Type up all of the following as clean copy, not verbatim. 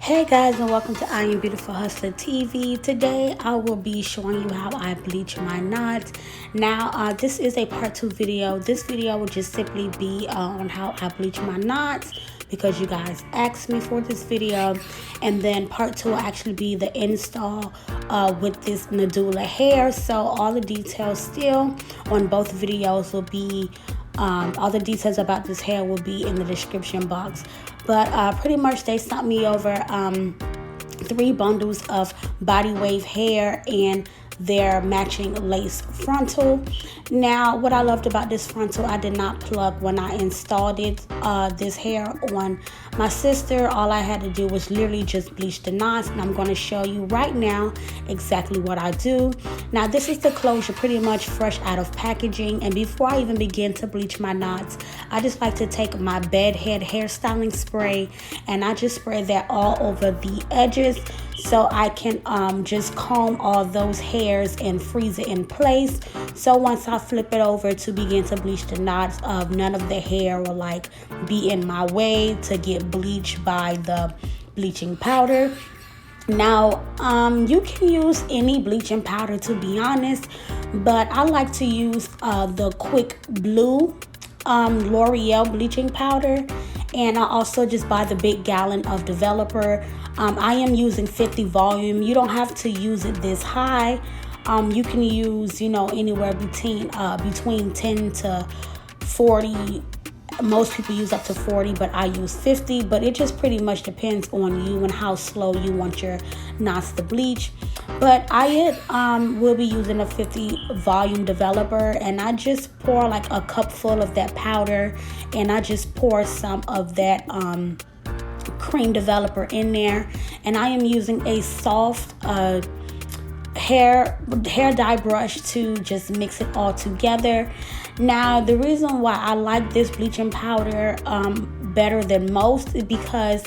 Hey guys, and welcome to I Am Beautiful Hustler TV. Today I will be showing you how I bleach my knots. Now this is a part 2 video. This video will just simply be on how I bleach my knots because you guys asked me for this video, and then part 2 will actually be the install with this Nadula Hair. So all the details still on both videos will be all the details about this hair will be in the description box. But pretty much they sent me over 3 bundles of body wave hair and their matching lace frontal. Now what I loved about this frontal, I did not plug when I installed it. This hair on my sister, all I had to do was literally just bleach the knots, and I'm going to show you right now exactly what I do. Now this is the closure pretty much fresh out of packaging, and before I even begin to bleach my knots, I just like to take my bed head hairstyling spray and I just spray that all over the edges so I can just comb all those hairs and freeze it in place. So once I flip it over to begin to bleach the knots, none of the hair will like be in my way to get bleached by the bleaching powder. Now you can use any bleaching powder, to be honest, but I like to use the Quick Blue L'Oreal bleaching powder, and I also just buy the big gallon of developer. I am using 50 volume. You don't have to use it this high. You can use, anywhere between 10 to 40. Most people use up to 40, but I use 50. But it just pretty much depends on you and how slow you want your knots to bleach. But I will be using a 50 volume developer, and I just pour like a cup full of that powder, and I just pour some of that cream developer in there, and I am using a soft hair dye brush to just mix it all together. Now the reason why I like this bleaching powder better than most is because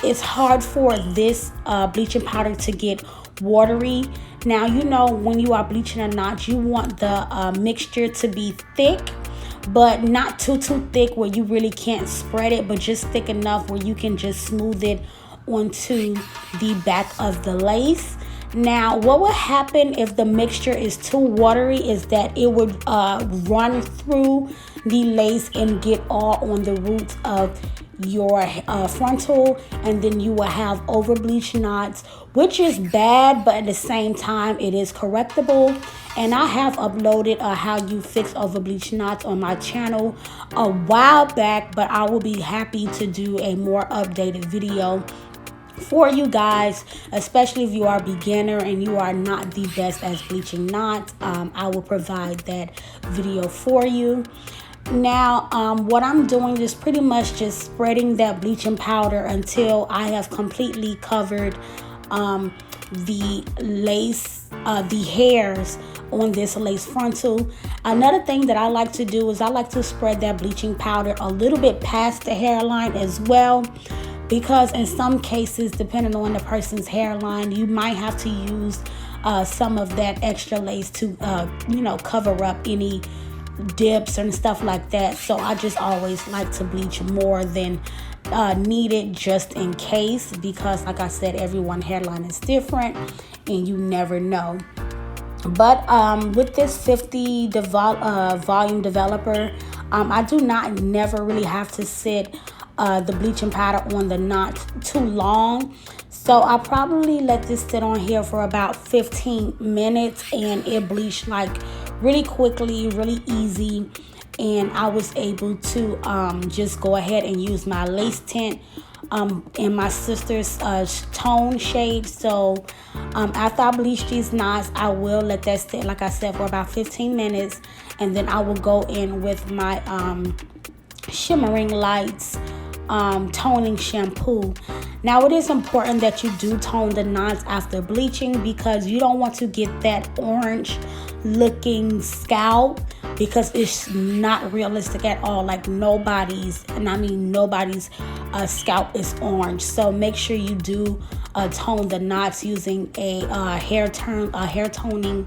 it's hard for this bleaching powder to get watery. Now when you are bleaching a knot, you want the mixture to be thick, but not too thick where you really can't spread it, but just thick enough where you can just smooth it onto the back of the lace. Now what would happen if the mixture is too watery is that it would run through the lace and get all on the roots of your frontal, and then you will have over bleached knots, which is bad, but at the same time it is correctable. And I have uploaded how you fix over bleached knots on my channel a while back, but I will be happy to do a more updated video for you guys, especially if you are a beginner and you are not the best at bleaching knots. I will provide that video for you. Now what I'm doing is pretty much just spreading that bleaching powder until I have completely covered the lace, the hairs on this lace frontal. Another thing that I like to do is I like to spread that bleaching powder a little bit past the hairline as well, because in some cases, depending on the person's hairline, you might have to use some of that extra lace to cover up any dips and stuff like that. So I just always like to bleach more than needed, just in case, because like I said, everyone's hairline is different and you never know. But with this 50 volume developer, I do not never really have to sit the bleaching powder on the knot too long. So I probably let this sit on here for about 15 minutes, and it bleached like really quickly, really easy. And I was able to just go ahead and use my lace tint in my sister's tone shade. So after I bleach these knots, I will let that sit, like I said, for about 15 minutes, and then I will go in with my Shimmering Lights toning shampoo. Now it is important that you do tone the knots after bleaching, because you don't want to get that orange looking scalp, because it's not realistic at all. Like nobody's scalp is orange. So make sure you do tone the knots using a hair toning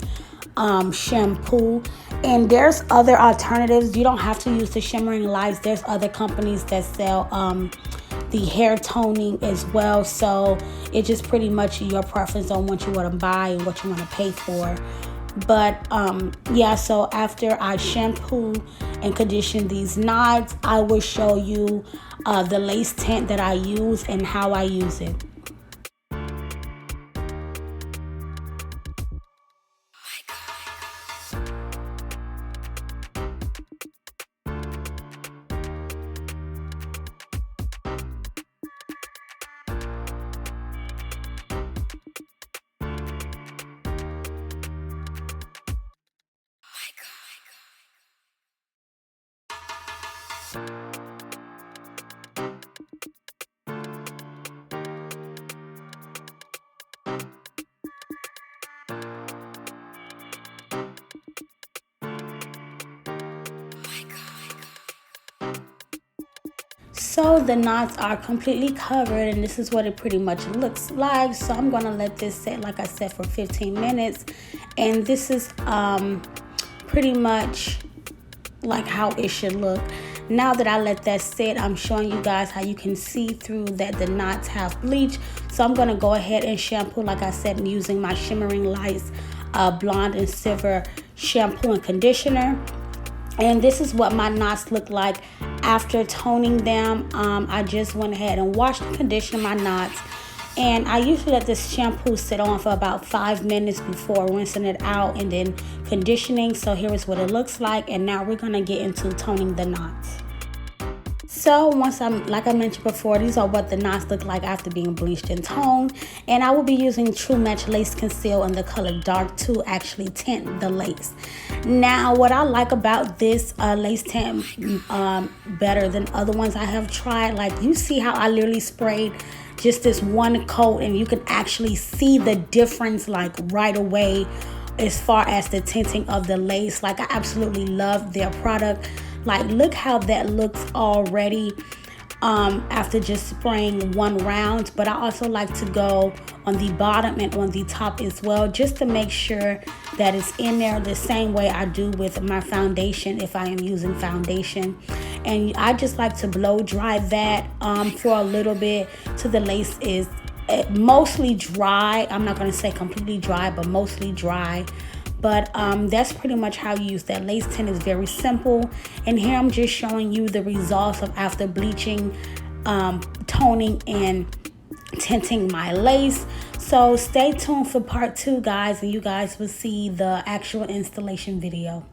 shampoo. And there's other alternatives. You don't have to use the Shimmering Lights. There's other companies that sell the hair toning as well. So it's just pretty much your preference on what you want to buy and what you want to pay for. But yeah, so after I shampoo and condition these knots, I will show you the lace tint that I use and how I use it. So the knots are completely covered, and this is what it pretty much looks like. So I'm gonna let this sit, like I said, for 15 minutes. And this is pretty much like how it should look. Now that I let that sit, I'm showing you guys how you can see through that the knots have bleach. So I'm gonna go ahead and shampoo, like I said, using my Shimmering Lights Blonde and Silver shampoo and conditioner. And this is what my knots look like after toning them. I just went ahead and washed and conditioned my knots. And I usually let this shampoo sit on for about 5 minutes before rinsing it out and then conditioning. So here is what it looks like. And now we're gonna get into toning the knots. So once like I mentioned before, these are what the knots look like after being bleached and toned. And I will be using True Match Lace Conceal in the color Dark to actually tint the lace. Now, what I like about this lace tint better than other ones I have tried, like you see how I literally sprayed just this one coat and you can actually see the difference like right away as far as the tinting of the lace. Like I absolutely love their product. Like look how that looks already after just spraying one round. But I also like to go on the bottom and on the top as well, just to make sure that it's in there the same way I do with my foundation if I am using foundation. And I just like to blow dry that for a little bit till the lace is mostly dry. I'm not going to say completely dry, but mostly dry. But that's pretty much how you use that. Lace tint is very simple. And here I'm just showing you the results of after bleaching, toning, and tinting my lace. So stay tuned for part 2, guys, and you guys will see the actual installation video.